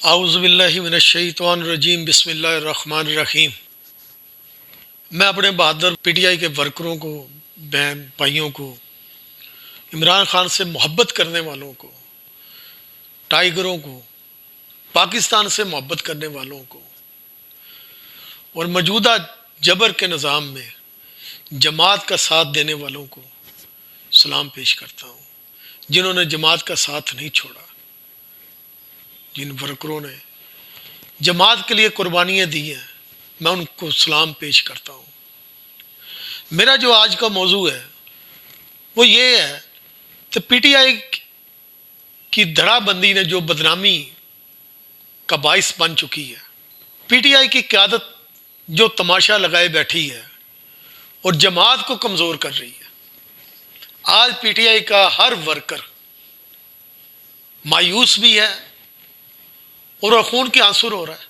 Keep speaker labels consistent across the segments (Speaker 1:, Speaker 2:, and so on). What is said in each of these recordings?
Speaker 1: اعوذ باللہ من الشیطان الرجیم بسم اللہ الرحمن الرحیم۔ میں اپنے بہادر پی ٹی آئی کے ورکروں کو، بہن بھائیوں کو، عمران خان سے محبت کرنے والوں کو، ٹائیگروں کو، پاکستان سے محبت کرنے والوں کو اور موجودہ جبر کے نظام میں جماعت کا ساتھ دینے والوں کو سلام پیش کرتا ہوں۔ جنہوں نے جماعت کا ساتھ نہیں چھوڑا، جن ورکروں نے جماعت کے لیے قربانیاں دی ہیں، میں ان کو سلام پیش کرتا ہوں۔ میرا جو آج کا موضوع ہے وہ یہ ہے کہ پی ٹی آئی کی دھڑا بندی نے جو بدنامی کا باعث بن چکی ہے، پی ٹی آئی کی قیادت جو تماشا لگائے بیٹھی ہے اور جماعت کو کمزور کر رہی ہے۔ آج پی ٹی آئی کا ہر ورکر مایوس بھی ہے اور خون کے آنسو ہو رہا ہے۔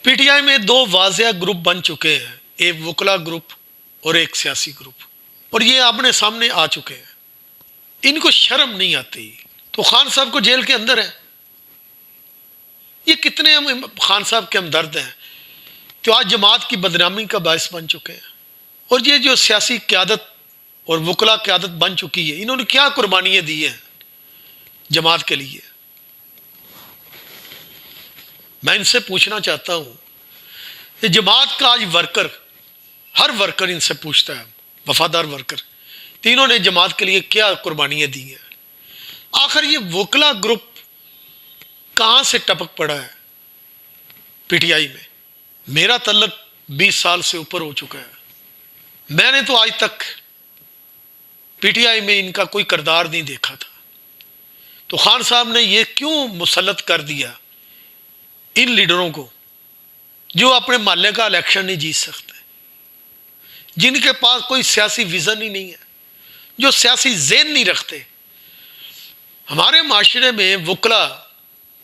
Speaker 1: پی ٹی آئی میں دو واضح گروپ بن چکے ہیں، ایک وکلا گروپ اور ایک سیاسی گروپ، اور یہ آمنے سامنے آ چکے ہیں۔ ان کو شرم نہیں آتی تو خان صاحب کو جیل کے اندر ہے۔ یہ کتنے خان صاحب کے ہمدرد ہیں جو آج جماعت کی بدنامی کا باعث بن چکے ہیں۔ اور یہ جو سیاسی قیادت اور وکلا قیادت بن چکی ہے، انہوں نے کیا قربانیاں دی ہیں جماعت کے لیے؟ میں ان سے پوچھنا چاہتا ہوں کہ جماعت کا آج ورکر، ہر ورکر ان سے پوچھتا ہے، وفادار ورکر، تینوں نے جماعت کے لیے کیا قربانیاں دی ہیں؟ آخر یہ وکلا گروپ کہاں سے ٹپک پڑا ہے پی ٹی آئی میں؟ میرا تعلق 20 سال سے اوپر ہو چکا ہے، میں نے تو آج تک پی ٹی آئی میں ان کا کوئی کردار نہیں دیکھا تھا۔ تو خان صاحب نے یہ کیوں مسلط کر دیا ان لیڈروں کو جو اپنے محلے کا الیکشن نہیں جیت سکتے، جن کے پاس کوئی سیاسی ویژن ہی نہیں ہے، جو سیاسی ذہن نہیں رکھتے؟ ہمارے معاشرے میں وکلا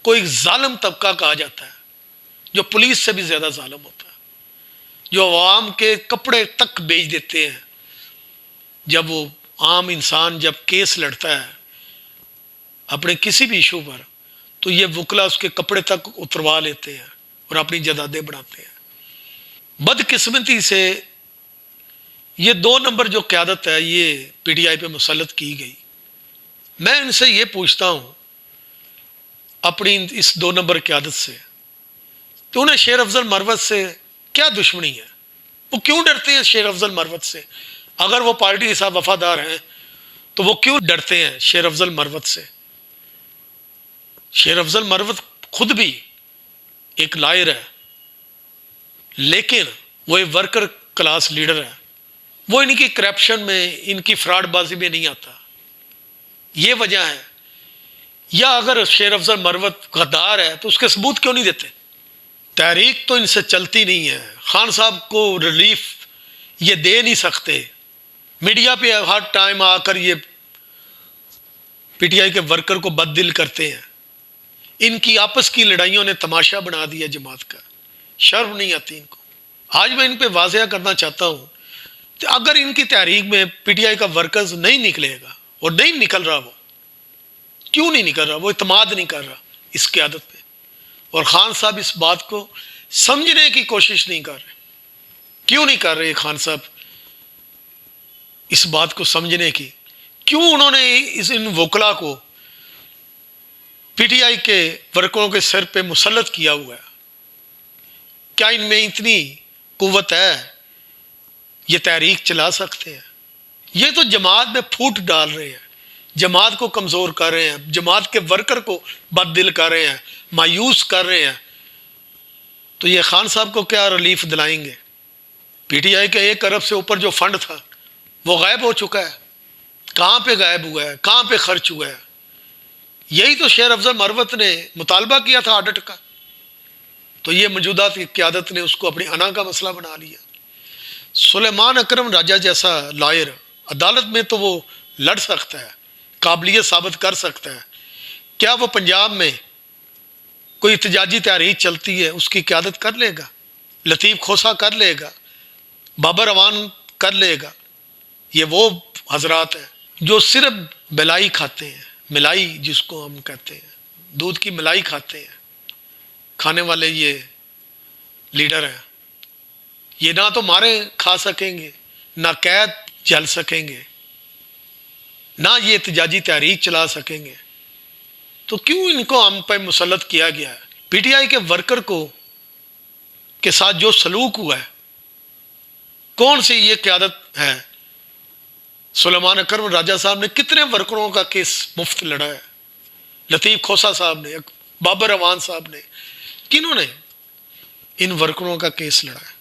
Speaker 1: کو ایک ظالم طبقہ کہا جاتا ہے، جو پولیس سے بھی زیادہ ظالم ہوتا ہے، جو عوام کے کپڑے تک بیچ دیتے ہیں۔ جب وہ عام انسان جب کیس لڑتا ہے اپنے کسی بھی ایشو پر، تو یہ وکلا اس کے کپڑے تک اتروا لیتے ہیں اور اپنی جائیدادیں بڑھاتے ہیں۔ بدقسمتی سے یہ 2 نمبر جو قیادت ہے یہ پی ٹی آئی پہ مسلط کی گئی۔ میں ان سے یہ پوچھتا ہوں اپنی اس 2 نمبر قیادت سے کہ انہیں شیر افضل مروت سے کیا دشمنی ہے؟ وہ کیوں ڈرتے ہیں شیر افضل مروت سے؟ اگر وہ پارٹی کے ساتھ وفادار ہیں تو وہ کیوں ڈرتے ہیں شیر افضل مروت سے؟ شیر افضل مروت خود بھی ایک لائر ہے، لیکن وہ ایک ورکر کلاس لیڈر ہے۔ وہ ان کی کرپشن میں، ان کی فراڈ بازی میں نہیں آتا۔ یہ وجہ ہے۔ یا اگر شیر افضل مروت غدار ہے تو اس کے ثبوت کیوں نہیں دیتے؟ تحریک تو ان سے چلتی نہیں ہے، خان صاحب کو ریلیف یہ دے نہیں سکتے۔ میڈیا پہ ہر ٹائم آ کر یہ پی ٹی آئی کے ورکر کو بد دل کرتے ہیں۔ ان کی آپس کی لڑائیوں نے تماشا بنا دیا جماعت کا، شرم نہیں آتی ان کو۔ آج میں ان پہ واضح کرنا چاہتا ہوں کہ اگر ان کی تحریک میں پی ٹی آئی کا ورکرز نہیں نکلے گا، اور نہیں نکل رہا، وہ کیوں نہیں نکل رہا؟ وہ اعتماد نہیں کر رہا اس قیادت پہ، اور خان صاحب اس بات کو سمجھنے کی کوشش نہیں کر رہے۔ کیوں نہیں کر رہے خان صاحب اس بات کو سمجھنے کی؟ کیوں انہوں نے ان وکلا کو پی ٹی آئی کے ورکروں کے سر پہ مسلط کیا ہوا ہے؟ کیا ان میں اتنی قوت ہے یہ تحریک چلا سکتے ہیں؟ یہ تو جماعت میں پھوٹ ڈال رہے ہیں، جماعت کو کمزور کر رہے ہیں، جماعت کے ورکر کو بد دل کر رہے ہیں، مایوس کر رہے ہیں۔ تو یہ خان صاحب کو کیا ریلیف دلائیں گے؟ پی ٹی آئی کے 1 ارب سے اوپر جو فنڈ تھا وہ غائب ہو چکا ہے۔ کہاں پہ غائب ہوا ہے؟ کہاں پہ خرچ ہوا ہے؟ یہی تو شیر افضل مروت نے مطالبہ کیا تھا آڈٹ کا، تو یہ موجودہ قیادت نے اس کو اپنی انا کا مسئلہ بنا لیا۔ سلیمان اکرم راجہ جیسا لائر عدالت میں تو وہ لڑ سکتا ہے، قابلیت ثابت کر سکتا ہے۔ کیا وہ پنجاب میں کوئی احتجاجی تحریک چلتی ہے اس کی قیادت کر لے گا؟ لطیف کھوسہ کر لے گا، بابر اعوان کر لے گا؟ یہ وہ حضرات ہیں جو صرف ملائی کھاتے ہیں، ملائی جس کو ہم کہتے ہیں، دودھ کی ملائی کھاتے ہیں۔ کھانے والے یہ لیڈر ہیں، یہ نہ تو مارے کھا سکیں گے، نہ قید جل سکیں گے، نہ یہ احتجاجی تحریک چلا سکیں گے، تو کیوں ان کو ہم پہ مسلط کیا گیا ہے؟ پی ٹی آئی کے ورکر کو کے ساتھ جو سلوک ہوا ہے، کون سی یہ قیادت ہے؟ سلیمان اکرم راجہ صاحب نے کتنے ورکروں کا کیس مفت لڑا ہے، لطیف کھوسہ صاحب نے، بابر اعوان صاحب نے، کنہوں نے ان ورکروں کا کیس لڑا ہے؟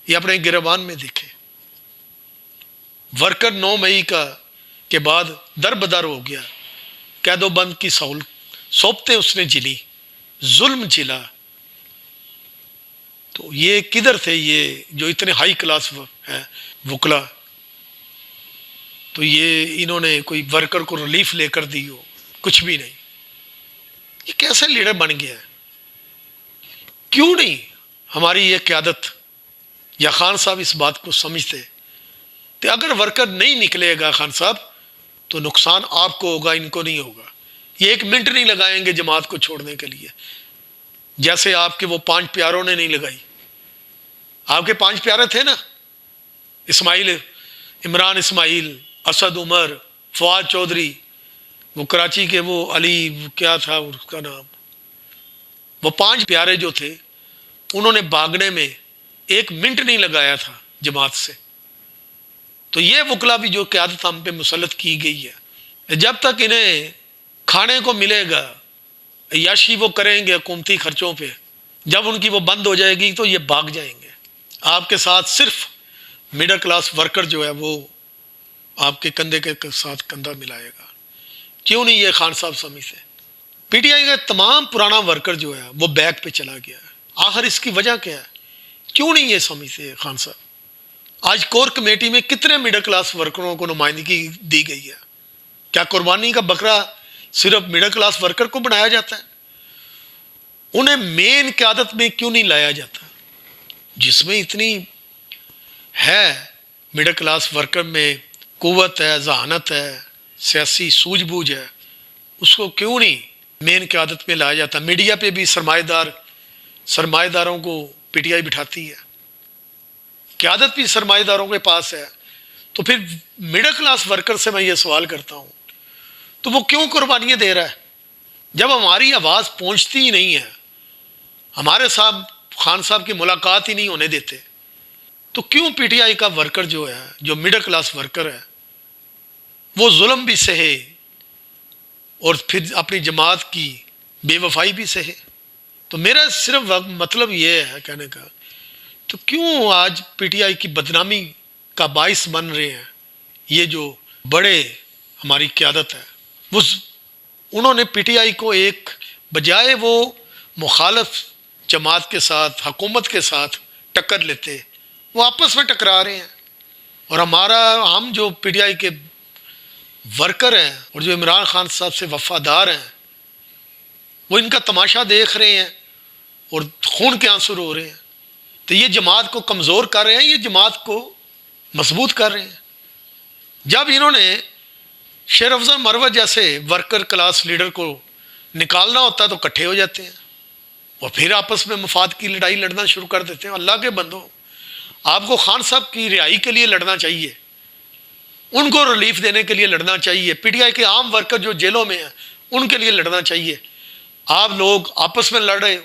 Speaker 1: یہ اپنے گریبان میں دیکھیں۔ ورکر 9 مئی کے بعد در بدر ہو گیا، قید و بند کی صحبتیں اس نے جلی، ظلم جلا، تو یہ کدھر تھے یہ جو اتنے ہائی کلاس ہیں وکلا؟ تو یہ انہوں نے کوئی ورکر کو ریلیف لے کر دی ہو؟ کچھ بھی نہیں۔ یہ کیسے لیڈر بن گیا ہے؟ کیوں نہیں ہماری یہ قیادت یا خان صاحب اس بات کو سمجھتے کہ اگر ورکر نہیں نکلے گا خان صاحب تو نقصان آپ کو ہوگا، ان کو نہیں ہوگا۔ یہ 1 منٹ نہیں لگائیں گے جماعت کو چھوڑنے کے لیے، جیسے آپ کے وہ 5 پیاروں نے نہیں لگائی۔ آپ کے 5 پیارے تھے نا، اسماعیل، عمران اسماعیل، اسد عمر، فواد چودھری، وہ کراچی کے وہ علی کیا تھا اس کا نام، وہ 5 پیارے جو تھے انہوں نے بھاگنے میں 1 منٹ نہیں لگایا تھا جماعت سے۔ تو یہ وکلا بھی جو قیادت ہم پہ مسلط کی گئی ہے، جب تک انہیں کھانے کو ملے گا، عیاشی وہ کریں گے حکومتی خرچوں پہ، جب ان کی وہ بند ہو جائے گی تو یہ بھاگ جائیں گے۔ آپ کے ساتھ صرف مڈل کلاس ورکر جو ہے وہ آپ کے کندھے کے ساتھ کندھا ملائے گا۔ کیوں نہیں یہ خان صاحب سمجھتے؟ پی ٹی آئی کا تمام پرانا ورکر جو ہے وہ بیک پہ چلا گیا ہے۔ آخر اس کی وجہ کیا ہے؟ کیوں نہیں یہ سمجھتے خان صاحب؟ آج کور کمیٹی میں کتنے مڈل کلاس ورکروں کو نمائندگی دی گئی ہے؟ کیا قربانی کا بکرا صرف مڈل کلاس ورکر کو بنایا جاتا ہے؟ انہیں مین قیادت میں کیوں نہیں لایا جاتا؟ جس میں اتنی ہے مڈل کلاس ورکر میں قوت ہے، ذہانت ہے، سیاسی سوجھ بوجھ ہے، اس کو کیوں نہیں مین قیادت میں لایا جاتا؟ میڈیا پہ بھی سرمایہ داروں کو پی ٹی آئی بٹھاتی ہے، قیادت بھی سرمایہ داروں کے پاس ہے، تو پھر مڈل کلاس ورکر سے میں یہ سوال کرتا ہوں تو وہ کیوں قربانیاں دے رہا ہے؟ جب ہماری آواز پہنچتی ہی نہیں ہے، ہمارے ساتھ خان صاحب کی ملاقات ہی نہیں ہونے دیتے، تو کیوں پی ٹی آئی کا ورکر جو ہے، جو مڈل کلاس ورکر ہے، وہ ظلم بھی سہے اور پھر اپنی جماعت کی بے وفائی بھی سہے؟ تو میرا صرف مطلب یہ ہے کہنے کا، تو کیوں آج پی ٹی آئی کی بدنامی کا باعث بن رہے ہیں یہ جو بڑے ہماری قیادت ہے؟ انہوں نے پی ٹی آئی کو ایک بجائے وہ مخالف جماعت کے ساتھ، حکومت کے ساتھ ٹکر لیتے، وہ آپس میں ٹکرا رہے ہیں، اور ہم جو پی ٹی آئی کے ورکر ہیں اور جو عمران خان صاحب سے وفادار ہیں، وہ ان کا تماشا دیکھ رہے ہیں اور خون کے آنسو رو رہے ہیں۔ تو یہ جماعت کو کمزور کر رہے ہیں، یہ جماعت کو مضبوط کر رہے ہیں۔ جب انہوں نے شیر افضل مروت جیسے ورکر کلاس لیڈر کو نکالنا ہوتا ہے تو اکٹھے ہو جاتے ہیں اور پھر آپس میں مفاد کی لڑائی لڑنا شروع کر دیتے ہیں۔ اللہ کے بندو، آپ کو خان صاحب کی رہائی کے لیے لڑنا چاہیے، ان کو ریلیف دینے کے لیے لڑنا چاہیے، پی ٹی آئی کے عام ورکر جو جیلوں میں ہیں ان کے لیے لڑنا چاہیے۔ آپ لوگ آپس میں لڑ رہے ہو،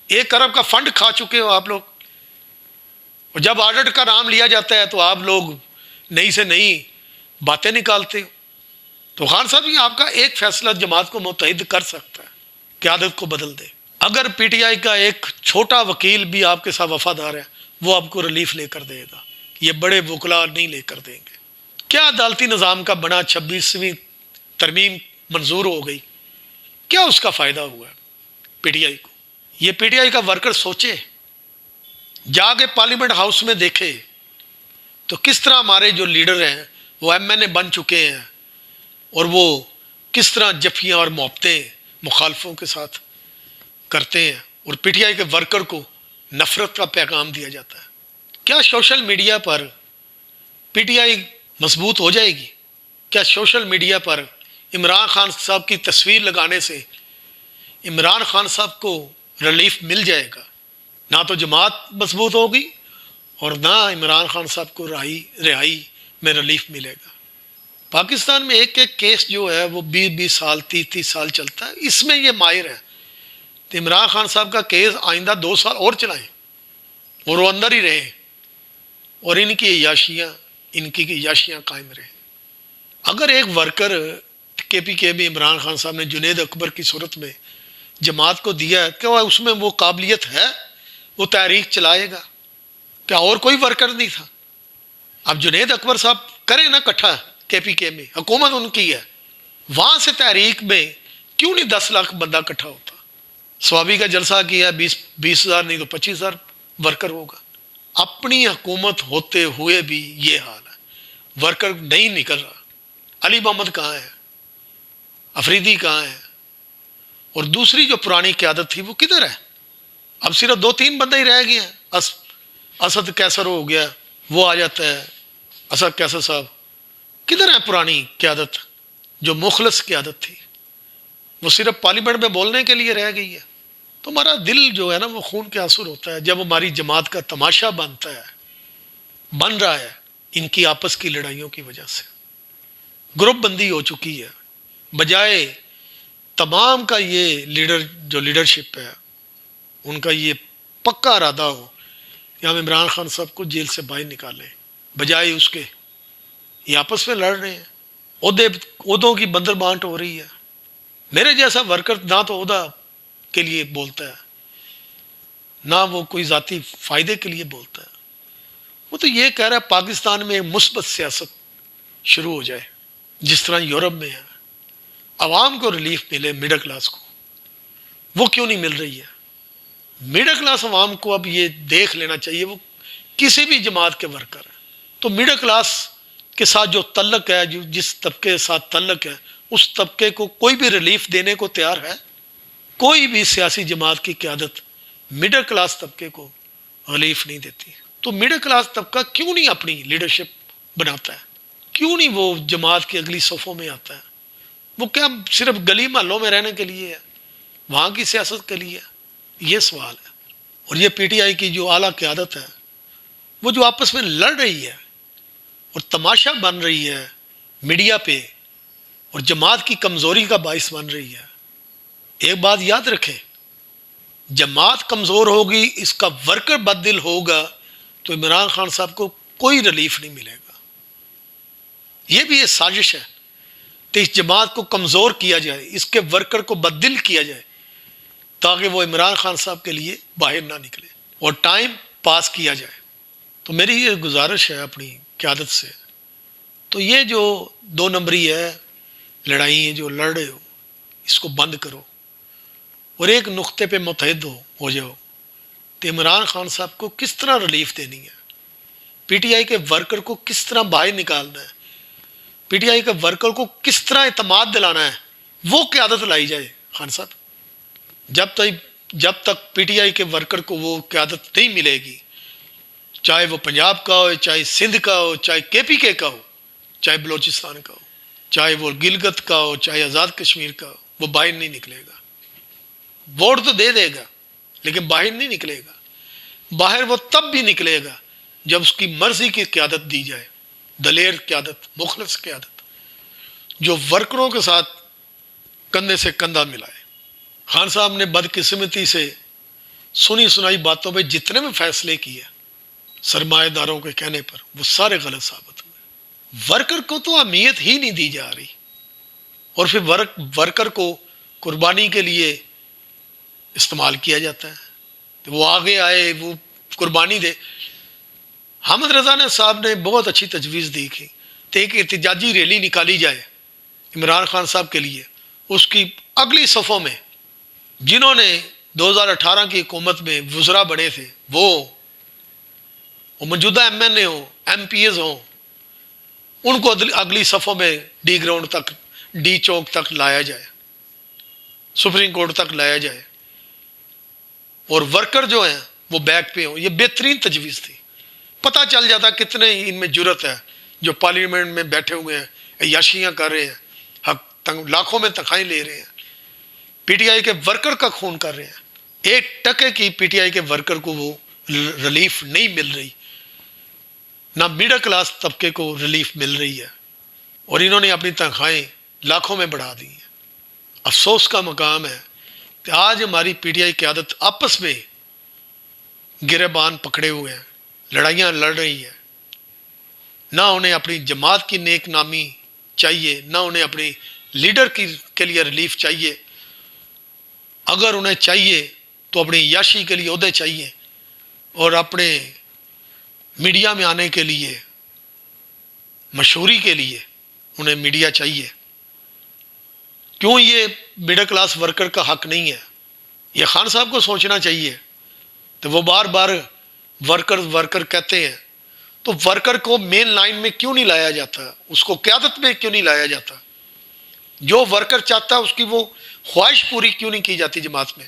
Speaker 1: 1 ارب کا فنڈ کھا چکے ہو آپ لوگ، اور جب آڈٹ کا نام لیا جاتا ہے تو آپ لوگ نئی سے نئی باتیں نکالتے ہو۔ تو خان صاحب یہ آپ کا ایک فیصلہ جماعت کو متحد کر سکتا ہے، قیادت کو بدل دے۔ اگر پی ٹی آئی کا ایک چھوٹا وکیل بھی آپ کے ساتھ وفادار ہے، وہ آپ کو ریلیف لے کر دے گا، یہ بڑے وکلا نہیں لے کر دیں گے۔ کیا عدالتی نظام کا بنا 26ویں ترمیم منظور ہو گئی، کیا اس کا فائدہ ہوا ہے پی ٹی آئی کو؟ یہ پی ٹی آئی کا ورکر سوچے، جا کے پارلیمنٹ ہاؤس میں دیکھے تو کس طرح ہمارے جو لیڈر ہیں وہ ایم این اے بن چکے ہیں، اور وہ کس طرح جفیاں اور محبتیں مخالفوں کے ساتھ کرتے ہیں، اور پی ٹی آئی کے ورکر کو نفرت کا پیغام دیا جاتا ہے۔ کیا social media per P T I مضبوط ہو جائے گی؟ کیا سوشل میڈیا پر عمران خان صاحب کی تصویر لگانے سے عمران خان صاحب کو ریلیف مل جائے گا. نہ تو جماعت مضبوط ہوگی اور نہ عمران خان صاحب کو رہائی میں ریلیف ملے گا. پاکستان میں ایک ایک کیس جو ہے وہ 20 سال 30 سال چلتا ہے. اس میں یہ ماہر ہے. تو عمران خان صاحب کا کیس آئندہ 2 سال اور چلائیں اور وہ اندر ہی رہیں اور ان کی عیاشیاں قائم رہیں. اگر ایک ورکر کے پی کے میں عمران خان صاحب نے جنید اکبر کی صورت میں جماعت کو دیا ہے کہ اس میں وہ قابلیت ہے وہ تحریک چلائے گا. کیا اور کوئی ورکر نہیں تھا؟ اب جنید اکبر صاحب کریں نا کٹھا کے پی کے میں، حکومت ان کی ہے، وہاں سے تحریک میں کیوں نہیں 10 لاکھ بندہ کٹھا ہوتا؟ سوابی کا جلسہ کیا 20,000 نہیں تو 25,000 ورکر ہوگا. اپنی حکومت ہوتے ہوئے بھی یہ حال ہے، ورکر نہیں نکل رہا. علی محمد کہاں ہے؟ افریدی کہاں ہے؟ اور دوسری جو پرانی قیادت تھی وہ کدھر ہے؟ اب صرف 2-3 بندے ہی رہ گئے ہیں. اسد کیسر ہو گیا، وہ آ جاتا ہے اسد کیسر صاحب. کدھر ہے پرانی قیادت جو مخلص قیادت تھی؟ وہ صرف پارلیمنٹ میں بولنے کے لیے رہ گئی ہے. تو ہمارا دل جو ہے نا وہ خون کے آنسو ہوتا ہے جب ہماری جماعت کا تماشا بن رہا ہے ان کی آپس کی لڑائیوں کی وجہ سے. گروپ بندی ہو چکی ہے. بجائے تمام کا یہ لیڈرشپ ہے ان کا یہ پکا ارادہ ہو کہ ہم عمران خان صاحب کو جیل سے باہر نکالیں، بجائے اس کے یہ آپس میں لڑ رہے ہیں. عہدوں کی بندر بانٹ ہو رہی ہے. میرے جیسا ورکر نہ تو عہدہ کے لیے بولتا ہے نہ وہ کوئی ذاتی فائدے کے لیے بولتا ہے. وہ تو یہ کہہ رہا ہے پاکستان میں مثبت سیاست شروع ہو جائے جس طرح یورپ میں ہے، عوام کو ریلیف ملے، مڈل کلاس کو. وہ کیوں نہیں مل رہی ہے؟ مڈل کلاس عوام کو اب یہ دیکھ لینا چاہیے وہ کسی بھی جماعت کے ورکر ہیں تو مڈل کلاس کے ساتھ جو تعلق ہے، جس طبقے کے ساتھ تعلق ہے، اس طبقے کو کوئی بھی ریلیف دینے کو تیار ہے. کوئی بھی سیاسی جماعت کی قیادت مڈل کلاس طبقے کو ریلیف نہیں دیتی. تو مڈل کلاس طبقہ کیوں نہیں اپنی لیڈرشپ بناتا ہے؟ کیوں نہیں وہ جماعت کی اگلی صفوں میں آتا ہے؟ وہ کیا صرف گلی محلوں میں رہنے کے لیے ہے؟ وہاں کی سیاست کے لیے؟ یہ سوال ہے. اور یہ پی ٹی آئی کی جو اعلیٰ قیادت ہے وہ جو آپس میں لڑ رہی ہے اور تماشا بن رہی ہے میڈیا پہ اور جماعت کی کمزوری کا باعث بن رہی ہے. ایک بات یاد رکھیں، جماعت کمزور ہوگی، اس کا ورکر بد دل ہوگا تو عمران خان صاحب کو کوئی ریلیف نہیں ملے گا. یہ بھی ایک سازش ہے کہ اس جماعت کو کمزور کیا جائے، اس کے ورکر کو بد دل کیا جائے تاکہ وہ عمران خان صاحب کے لیے باہر نہ نکلے اور ٹائم پاس کیا جائے. تو میری یہ گزارش ہے اپنی قیادت سے، تو یہ جو 2 نمبری ہے لڑائی جو لڑ رہے ہو اس کو بند کرو اور ایک نقطے پہ متحد ہو جاؤ کہ عمران خان صاحب کو کس طرح ریلیف دینی ہے، پی ٹی آئی کے ورکر کو کس طرح باہر نکالنا ہے، پی ٹی آئی کے ورکر کو کس طرح اعتماد دلانا ہے، وہ قیادت لائی جائے. خان صاحب جب تک پی ٹی آئی کے ورکر کو وہ قیادت نہیں ملے گی، چاہے وہ پنجاب کا ہو، چاہے سندھ کا ہو، چاہے کے پی کے کا ہو، چاہے بلوچستان کا ہو، چاہے وہ گلگت کا ہو، چاہے آزاد کشمیر کا ہو، وہ باہر نہیں نکلے گا. ووٹ تو دے گا لیکن باہر نہیں نکلے گا. باہر وہ تب بھی نکلے گا جب اس کی مرضی کی قیادت دی جائے، دلیر قیادت، مخلص قیادت جو ورکروں کے ساتھ کندھے سے کندھا ملائے. خان صاحب نے بدقسمتی سے سنی سنائی باتوں پہ جتنے بھی فیصلے کیے سرمایہ داروں کے کہنے پر وہ سارے غلط ثابت ہوئے. ورکر کو تو اہمیت ہی نہیں دی جا رہی اور پھر ورکر کو قربانی کے لیے استعمال کیا جاتا ہے. وہ آگے آئے، وہ قربانی دے. حامد رضا نے صاحب نے بہت اچھی تجویز دی کہ ایک احتجاجی ریلی نکالی جائے عمران خان صاحب کے لیے. اس کی اگلی صفوں میں جنہوں نے 2018 کی حکومت میں وزراء بنے تھے وہ موجودہ ایم این اے ہوں، ایم پی ایز ہوں، ان کو اگلی صفوں میں ڈی گراؤنڈ تک، ڈی چوک تک لایا جائے، سپریم کورٹ تک لایا جائے اور ورکر جو ہیں وہ بیک پہ ہوں. یہ بہترین تجویز تھی. پتہ چل جاتا کتنے ان میں جرت ہے جو پارلیمنٹ میں بیٹھے ہوئے ہیں، عیاشیاں کر رہے ہیں، لاکھوں میں تنخواہیں لے رہے ہیں، پی ٹی آئی کے ورکر کا خون کر رہے ہیں ایک ٹکے کی پی ٹی آئی کے ورکر کو وہ ریلیف نہیں مل رہی، نہ میڈل کلاس طبقے کو ریلیف مل رہی ہے، اور انہوں نے اپنی تنخواہیں لاکھوں میں بڑھا دی ہیں۔ افسوس کا مقام ہے کہ آج ہماری پی ٹی آئی قیادت آپس میں گریبان پکڑے ہوئے ہیں، لڑائیاں لڑ رہی ہیں، نہ انہیں اپنی جماعت کی نیک نامی چاہیے، نہ انہیں اپنی لیڈر کے لیے ریلیف چاہیے۔ اگر انہیں چاہیے تو اپنی یاشی کے لیے عہدے چاہیے، اور اپنے میڈیا میں آنے کے لیے، مشہوری کے لیے انہیں میڈیا چاہیے۔ کیوں یہ میڈل کلاس ورکر کا حق نہیں ہے؟ یہ خان صاحب کو سوچنا چاہیے۔ تو وہ بار بار ورکر کہتے ہیں، تو ورکر کو مین لائن میں کیوں نہیں لایا جاتا؟ اس کو قیادت میں کیوں نہیں لایا جاتا؟ جو ورکر چاہتا ہے اس کی وہ خواہش پوری کیوں نہیں کی جاتی جماعت میں؟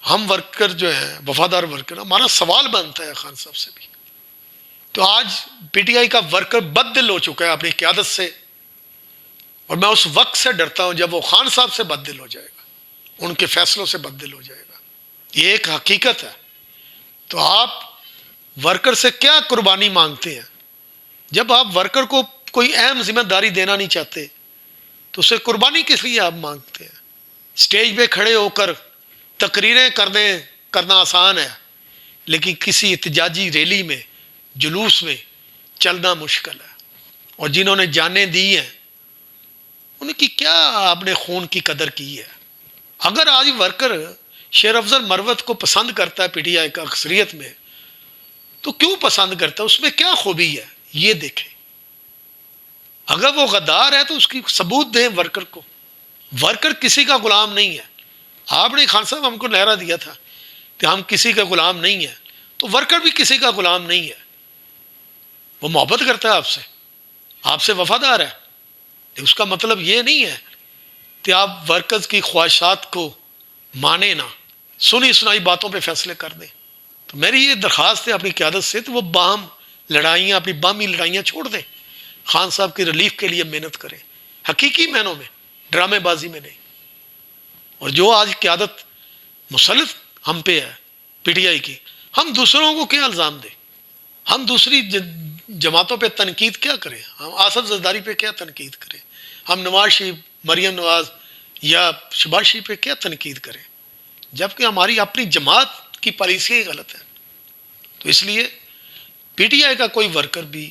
Speaker 1: ہم ورکر جو ہیں، وفادار ورکر، ہمارا سوال بنتا ہے خان صاحب سے بھی۔ تو آج پی ٹی آئی کا ورکر بد دل ہو چکا ہے اپنی قیادت سے، اور میں اس وقت سے ڈرتا ہوں جب وہ خان صاحب سے بد دل ہو جائے گا، ان کے فیصلوں سے بد دل ہو جائے گا۔ یہ ایک حقیقت ہے۔ تو آپ ورکر سے کیا قربانی مانگتے ہیں؟ جب آپ ورکر کو کوئی اہم ذمہ داری دینا نہیں چاہتے تو اسے قربانی کس لیے آپ مانگتے ہیں؟ اسٹیج پہ کھڑے ہو کر تقریریں کرنا آسان ہے، لیکن کسی احتجاجی ریلی میں، جلوس میں چلنا مشکل ہے۔ اور جنہوں نے جانیں دی ہیں، ان کی کیا آپ نے خون کی قدر کی ہے؟ اگر آج ورکر شیر افضل مروت کو پسند کرتا ہے پی ٹی آئی کا اکثریت میں، تو کیوں پسند کرتا ہے؟ اس میں کیا خوبی ہے یہ دیکھیں۔ اگر وہ غدار ہے تو اس کی ثبوت دیں ورکر کو۔ ورکر کسی کا غلام نہیں ہے۔ آپ نے خان صاحب ہم کو نعرہ دیا تھا کہ ہم کسی کا غلام نہیں ہیں، تو ورکر بھی کسی کا غلام نہیں ہے۔ وہ محبت کرتا ہے آپ سے وفادار ہے۔ اس کا مطلب یہ نہیں ہے کہ آپ ورکرز کی خواہشات کو مانے نہ، سنی سنائی باتوں پہ فیصلے کر دیں۔ تو میری یہ درخواست ہے اپنی قیادت سے، تو وہ اپنی باہمی لڑائیاں چھوڑ دیں، خان صاحب کی ریلیف کے لیے محنت کریں، حقیقی معنوں میں، ڈرامے بازی میں نہیں۔ اور جو آج قیادت مسلط ہم پہ ہے پی ٹی آئی کی، ہم دوسروں کو کیا الزام دیں؟ ہم دوسری جماعتوں پہ تنقید کیا کریں؟ ہم آصف زرداری پہ کیا تنقید کریں؟ ہم نواز شریف، مریم نواز یا شہباز شریف پہ کیا تنقید کریں؟ جبکہ ہماری اپنی جماعت کی پالیسی ہی غلط ہے۔ تو اس لیے پی ٹی آئی کا کوئی ورکر بھی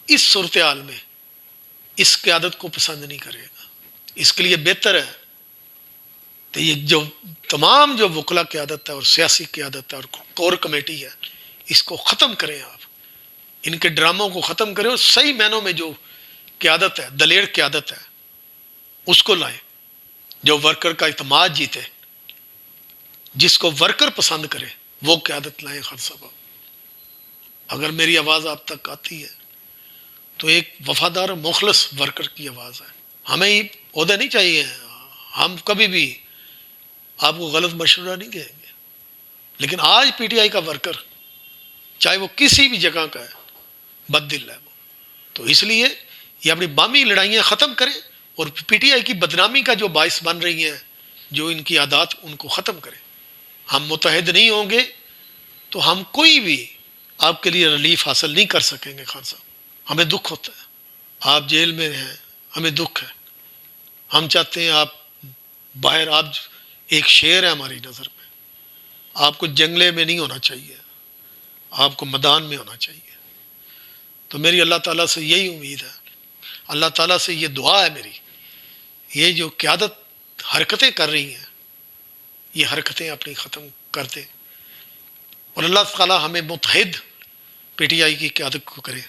Speaker 1: اس صورتحال میں اس قیادت کو پسند نہیں کرے گا۔ اس کے لیے بہتر ہے کہ یہ جو تمام جو وکلا قیادت ہے اور سیاسی قیادت ہے اور کور کمیٹی ہے، اس کو ختم کریں۔ آپ ان کے ڈراموں کو ختم کریں اور صحیح معنوں میں جو قیادت ہے، دلیر قیادت ہے، اس کو لائیں، جو ورکر کا اعتماد جیتے، جس کو ورکر پسند کرے، وہ قیادت لائیں خان صاحب۔ اگر میری آواز آپ تک آتی ہے تو ایک وفادار مخلص ورکر کی آواز ہے۔ ہمیں عہدے نہیں چاہیے، ہم کبھی بھی آپ کو غلط مشورہ نہیں دیں گے، لیکن آج پی ٹی آئی کا ورکر، چاہے وہ کسی بھی جگہ کا ہے، بد دل ہے وہ۔ تو اس لیے یہ اپنی باہمی لڑائیاں ختم کریں، اور پی ٹی آئی کی بدنامی کا جو باعث بن رہی ہیں، جو ان کی عادات، ان کو ختم کریں۔ ہم متحد نہیں ہوں گے تو ہم کوئی بھی آپ کے لیے ریلیف حاصل نہیں کر سکیں گے خان صاحب۔ ہمیں دکھ ہوتا ہے، آپ جیل میں ہیں، ہمیں دکھ ہے۔ ہم چاہتے ہیں آپ باہر، آپ ایک شیر ہے ہماری نظر میں، آپ کو جنگلے میں نہیں ہونا چاہیے، آپ کو میدان میں ہونا چاہیے۔ تو میری اللہ تعالیٰ سے یہی امید ہے، اللہ تعالیٰ سے یہ دعا ہے میری، یہ جو قیادت حرکتیں کر رہی ہیں، یہ حرکتیں اپنی ختم کر دیں، اور اللہ تعالیٰ ہمیں متحد پی ٹی آئی کی قیادت کو کرے،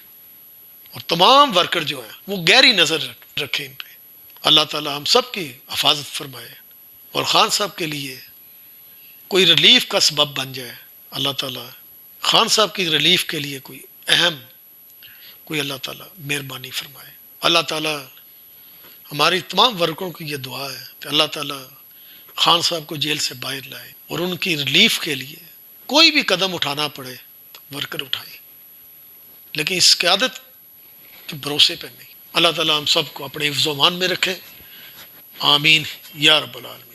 Speaker 1: اور تمام ورکر جو ہیں وہ گہری نظر رکھیں ان پہ۔ اللہ تعالیٰ ہم سب کی حفاظت فرمائے، اور خان صاحب کے لیے کوئی ریلیف کا سبب بن جائے۔ اللہ تعالیٰ خان صاحب کی ریلیف کے لیے کوئی اللہ تعالیٰ مہربانی فرمائے۔ اللہ تعالیٰ ہماری تمام ورکروں کی یہ دعا ہے کہ اللہ تعالیٰ خان صاحب کو جیل سے باہر لائے، اور ان کی ریلیف کے لیے کوئی بھی قدم اٹھانا پڑے تو ورکر اٹھائیں، لیکن اس قیادت کے بھروسے پہ نہیں۔ اللہ تعالیٰ ہم سب کو اپنے حفظ و امان میں رکھے، آمین یا رب العالمین۔